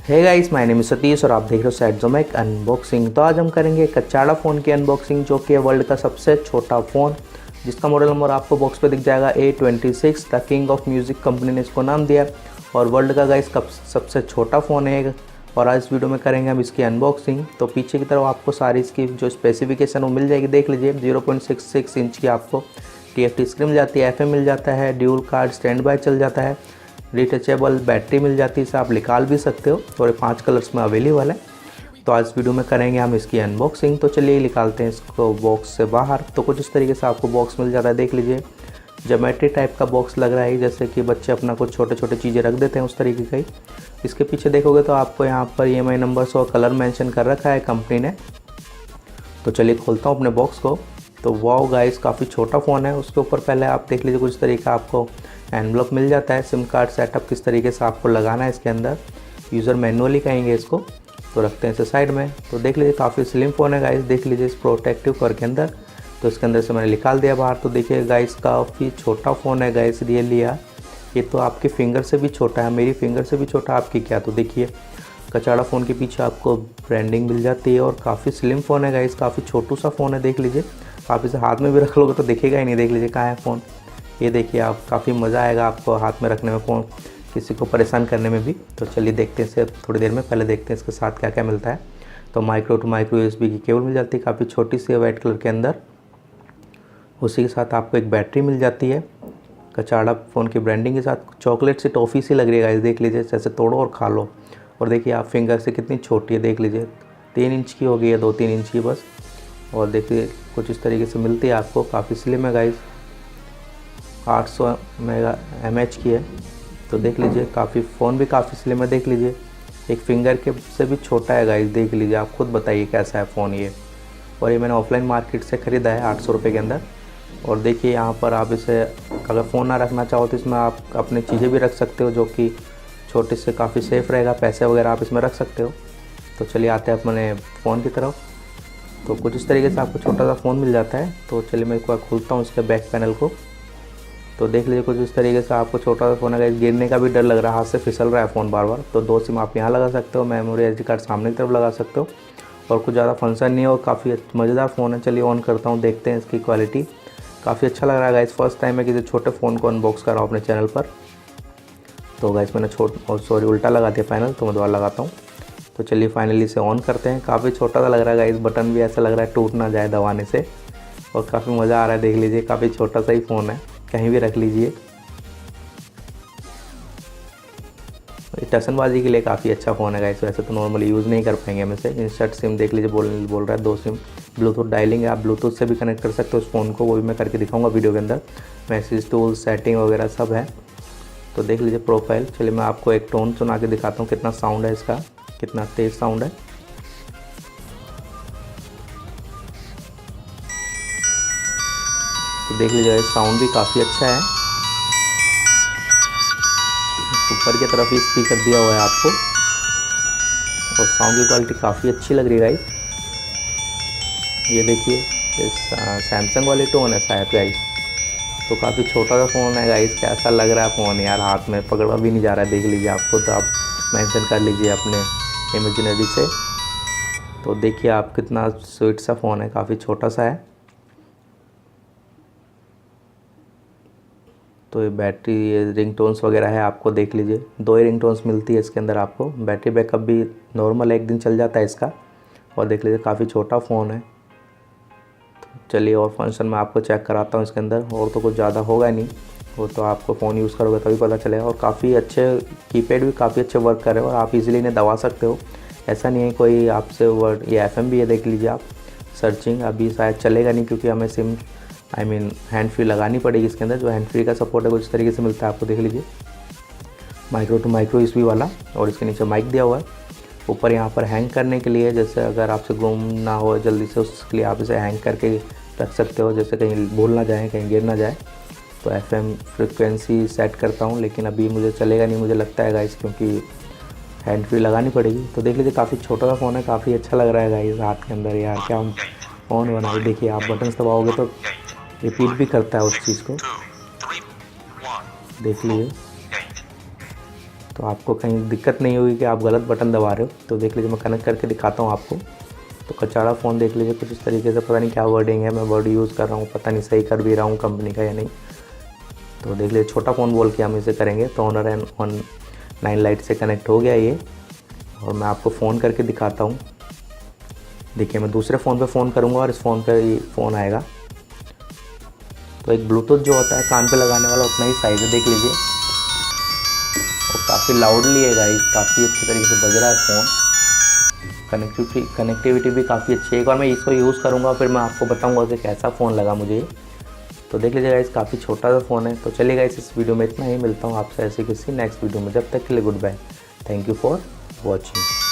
Hey guys, my name is Satish और आप देख रहे हो सेट जोमैक अनबॉक्सिंग। तो आज हम करेंगे कचाड़ा फ़ोन की अनबॉक्सिंग, जो कि है वर्ल्ड का सबसे छोटा फ़ोन, जिसका मॉडल नंबर आपको बॉक्स पे दिख जाएगा A26। The king of music company ने इसको नाम दिया और वर्ल्ड का गाइस सबसे छोटा फ़ोन है। और आज इस वीडियो में करेंगे हम इसकी अनबॉक्सिंग। तो पीछे की तरफ आपको सारी इसकी जो स्पेसिफिकेशन वो मिल जाएगी, देख लीजिए। 0.66 इंच की आपको TFT स्क्रीन मिल जाती है, FM मिल जाता है, ड्यूल कार्ड स्टैंड बाय चल जाता है, रिटचेबल बैटरी मिल जाती है, इसे आप निकाल भी सकते हो और 5 कलर्स में अवेलेबल है। तो आज वीडियो में करेंगे हम इसकी अनबॉक्सिंग। तो चलिए निकालते हैं इसको बॉक्स से बाहर। तो कुछ इस तरीके से आपको बॉक्स मिल जाता है, देख लीजिए। ज्योमेट्री टाइप का बॉक्स लग रहा है, जैसे कि बच्चे अपना कुछ छोटे छोटे चीज़ें रख देते हैं, उस तरीके का ही। इसके पीछे देखोगे तो आपको यहाँ पर EMI नंबर्स और कलर मेंशन कर रखा है कंपनी ने। तो चलिए खोलता हूँ अपने बॉक्स को। तो वाओ गाइस, काफ़ी छोटा फ़ोन है। उसके ऊपर पहले आप देख लीजिए कुछ तरीका आपको एनवलप मिल जाता है, सिम कार्ड सेटअप किस तरीके से आपको लगाना है इसके अंदर, यूज़र मैनुअल ही कहेंगे इसको। तो रखते हैं इसे साइड में। तो देख लीजिए काफ़ी स्लिम फ़ोन है गाइस, देख लीजिए इस प्रोटेक्टिव कवर के अंदर। तो इसके अंदर से मैंने निकाल दिया बाहर। तो देखिए गाइस, काफ़ी छोटा फ़ोन है गाइस, रियली यार। ये तो आपके फिंगर से भी छोटा है, मेरी फिंगर से भी छोटा, आपकी क्या। तो देखिए कचाड़ा फ़ोन के पीछे आपको ब्रांडिंग मिल जाती है और काफ़ी स्लिम फ़ोन है गाइस, काफ़ी छोटू सा फ़ोन है, देख लीजिए। आप इसे हाथ में भी रख लोगे तो दिखेगा ही नहीं, देख लीजिए कहाँ है फ़ोन। ये देखिए आप, काफ़ी मज़ा आएगा आपको हाथ में रखने में, फ़ोन किसी को परेशान करने में भी। तो चलिए देखते हैं इसे थोड़ी देर में। पहले देखते हैं इसके साथ क्या क्या मिलता है। तो माइक्रो टू माइक्रो USB की केबल मिल जाती है, काफ़ी छोटी सी है, वाइट कलर के अंदर। उसी के साथ आपको एक बैटरी मिल जाती है, कचाड़ा फ़ोन की ब्रांडिंग के साथ। चॉकलेट सी टॉफ़ी सी लग रही है गाइस, देख लीजिए, जैसे तोड़ो और खा लो। और देखिए आप फिंगर से कितनी छोटी है, देख लीजिए 3 इंच की हो गई है, 2-3 इंच की बस। और देखिए कुछ इस तरीके से मिलती है आपको, काफ़ी स्लिम है गाइस, 800 mAh की है। तो देख लीजिए काफ़ी फ़ोन भी काफ़ी स्लिम है, देख लीजिए एक फिंगर के से भी छोटा है गाइस, देख लीजिए। आप खुद बताइए कैसा है फ़ोन ये। और ये मैंने ऑफलाइन मार्केट से ख़रीदा है 800 रुपये के अंदर। और देखिए यहाँ पर आप इसे अगर फ़ोन ना रखना चाहो तो इसमें आप अपनी चीज़ें भी रख सकते हो, जो कि छोटे से काफ़ी सेफ़ रहेगा, पैसे वगैरह आप इसमें रख सकते हो। तो चलिए आते हैं अपने फ़ोन की तरफ। तो कुछ इस तरीके से आपको छोटा सा फ़ोन मिल जाता है। तो चलिए मैं एक बार खोलता हूँ इसके बैक पैनल को। तो देख लीजिए कुछ इस तरीके से आपको छोटा सा फ़ोन है, गिरने का भी डर लग रहा है, हाथ से फिसल रहा है फ़ोन बार बार। तो 2 सिम आप यहाँ लगा सकते हो, मेमोरी SD कार्ड सामने की तरफ लगा सकते हो। और कुछ ज़्यादा फंक्शन नहीं है और काफ़ी मज़ेदार फ़ोन है। चलिए ऑन करता हूँ, देखते हैं इसकी क्वालिटी। काफ़ी अच्छा लग रहा है गाइस, फर्स्ट टाइम मैं किसी छोटे फ़ोन को अनबॉक्स कर रहा हूँ अपने चैनल पर। तो गाइस मैंने उल्टा लगा दिया पैनल, तो मैं दोबारा लगाता हूँ। तो चलिए फाइनली इसे ऑन करते हैं। काफ़ी छोटा सा लग रहा है गाइस, बटन भी ऐसा लग रहा है टूट ना जाए दबाने से। और काफ़ी मज़ा आ रहा है, देख लीजिए काफ़ी छोटा सा ही फ़ोन है, कहीं भी रख लीजिए। टसनबाजी के लिए काफ़ी अच्छा फ़ोन है गाइस। वैसे तो नॉर्मली यूज़ नहीं कर पाएंगे हम इसे। इंसर्ट सिम देख लीजिए, बोल रहा है 2 सिम। ब्लूटूथ डायलिंग है, आप ब्लूटूथ से भी कनेक्ट कर सकते हो उस फ़ोन को, वो भी मैं करके दिखाऊंगा वीडियो के अंदर। मैसेज टूल, सेटिंग वगैरह सब है। तो देख लीजिए प्रोफाइल। चलिए मैं आपको एक टोन सुना के दिखाता हूँ, कितना साउंड है इसका, कितना तेज़ साउंड है। तो देख लीजिए साउंड भी काफ़ी अच्छा है। ऊपर की तरफ ही स्पीकर दिया हुआ है आपको और साउंड की क्वालिटी काफ़ी अच्छी लग रही है गाइस। ये देखिए सैमसंग वाली टोन है शायद गाइस। तो काफ़ी छोटा सा फ़ोन है गाइस, कैसा लग रहा है फ़ोन यार, हाथ में पकड़ा भी नहीं जा रहा है, देख लीजिए आपको। तो आप मेंशन कर लीजिए अपने इमेजिनरी से। तो देखिए आप, कितना स्वीट सा फ़ोन है, काफ़ी छोटा सा है। तो ये बैटरी, ये रिंगटोन्स वगैरह है आपको, देख लीजिए 2 ही रिंगटोन्स मिलती है इसके अंदर आपको। बैटरी बैकअप भी नॉर्मल 1 दिन चल जाता है इसका। और देख लीजिए काफ़ी छोटा फ़ोन है। तो चलिए और फंक्शन में आपको चेक कराता हूँ इसके अंदर। और तो कुछ ज़्यादा होगा नहीं, वो तो आपको फ़ोन यूज़ करोगे तभी पता चलेगा। और काफ़ी अच्छे कीपैड भी काफ़ी अच्छे वर्क कर रहे हो और आप इजीली इन्हें दबा सकते हो, ऐसा नहीं है कोई आपसे वर्ड। ये FM भी है, देख लीजिए आप। सर्चिंग अभी शायद चलेगा नहीं, क्योंकि हमें सिम हैंड फ्री लगानी पड़ेगी इसके अंदर। जो हैंड फ्री का सपोर्ट है कुछ इस तरीके से मिलता है आपको, देख लीजिए माइक्रो टू माइक्रो USB वाला। और इसके नीचे माइक दिया हुआ है। ऊपर यहाँ पर हैंग करने के लिए, जैसे अगर आपसे गुम ना हो जल्दी से, उसके लिए आप इसे हैंग करके रख सकते हो, जैसे कहीं भूल ना जाए, कहीं गिर ना जाए। तो FM फ्रिक्वेंसी सेट करता हूँ, लेकिन अभी मुझे चलेगा नहीं मुझे लगता है गाइस, क्योंकि हैंड फ्री लगानी पड़ेगी। तो देख लीजिए काफ़ी छोटा सा फ़ोन है, काफ़ी अच्छा लग रहा है गाइस हाथ के अंदर। यार क्या फ़ोन बनाए, देखिए आप बटन दबाओगे तो रिपीट भी करता है उस चीज़ को, देख लीजिए। तो आपको कहीं दिक्कत नहीं होगी कि आप गलत बटन दबा रहे हो। तो देख लीजिए, मैं कनेक्ट करके दिखाता हूँ आपको। तो कचाड़ा फ़ोन देख लीजिए कुछ इस तरीके से, पता नहीं क्या वर्डिंग है, मैं वर्ड यूज़ कर रहा हूँ, पता नहीं सही कर भी रहा हूँ कंपनी का या नहीं। तो देख लीजिए छोटा फ़ोन बोल के हम इसे करेंगे। तो ऑनर एंड ऑन 9 लाइट से कनेक्ट हो गया ये, और मैं आपको फ़ोन करके दिखाता हूँ। देखिए मैं दूसरे फ़ोन पे फ़ोन करूँगा और इस फ़ोन पे ही फ़ोन आएगा। तो एक ब्लूटूथ जो होता है कान पे लगाने वाला उतना ही साइज़ है, देख लीजिए। और काफ़ी लाउडली है गाइस, काफ़ी अच्छे तरीके से बज रहा है फ़ोन। कनेक्टिविटी भी काफ़ी अच्छी है। एक बार मैं इसको यूज़ करूँगा फिर मैं आपको बताऊँगा कि कैसा फ़ोन लगा मुझे। तो देख लीजिए गाइस, काफ़ी छोटा सा फ़ोन है। तो चलिए गाइस, इस वीडियो में इतना ही। मिलता हूँ आपसे ऐसे किसी नेक्स्ट वीडियो में। जब तक के लिए good bye. Thank you for watching.